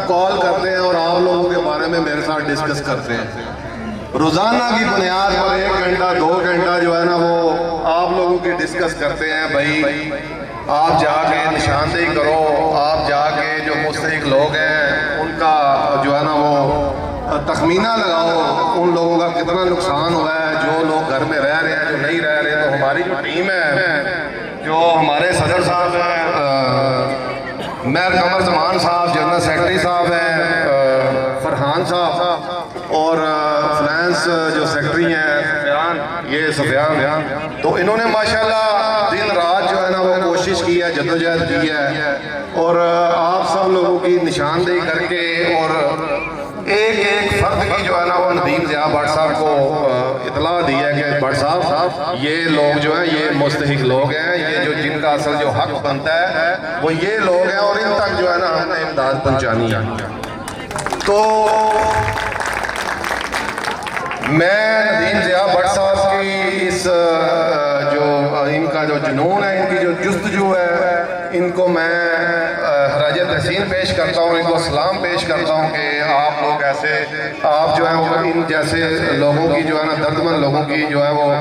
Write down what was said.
کال کرتے ہیں اور آپ لوگوں کے بارے میں میرے ساتھ ڈسکس کرتے ہیں. روزانہ کی بنیاد پر 1 گھنٹہ 2 گھنٹہ جو ہے نا وہ آپ لوگوں کی ڈسکس کرتے ہیں. بھائی آپ جا کے نشاندہی کرو، آپ جا کے جو مستحق لوگ ہیں ان کا جو ہے نا وہ تخمینہ لگاؤ، ان لوگوں کا کتنا نقصان ہوا ہے، جو لوگ گھر میں رہ رہے ہیں جو نہیں رہ رہے. تو ہماری جو ٹیم ہے، جو ہمارے صدر صاحب ہیں، میر قمر زمان صاحب، جنرل سیکرٹری صاحب ہیں، فرحان صاحب، اور فنانس جو سیکرٹری ہیں سفیان، تو انہوں نے ماشاءاللہ دن رات جو ہے نا وہ کوشش کی ہے، جدوجہد کی ہے، اور آپ سب لوگوں کی نشاندہی کر کے اور ایک فرد کی جو ہے نا وہ ندیم ضیاء بٹ صاحب کو اطلاع دی ہے کہ بٹ صاحب یہ لوگ جو ہیں یہ مستحق لوگ ہیں، یہ جو جن کا اصل جو حق بنتا ہے وہ یہ لوگ ہیں، اور ان تک جو ہے نا ہم نے امداد پہنچانی ہے. تو میں ندیم ضیاء بٹ صاحب کی اس جو ان کا جو جنون ہے، ان کی جو جستجو ہے، ان کو میں خراج تحسین پیش کرتا ہوں، ان کو سلام پیش کرتا ہوں کہ آپ لوگ ایسے، آپ جو ہیں ان جیسے لوگوں کی جو ہے نا دردمند لوگوں کی جو ہے وہ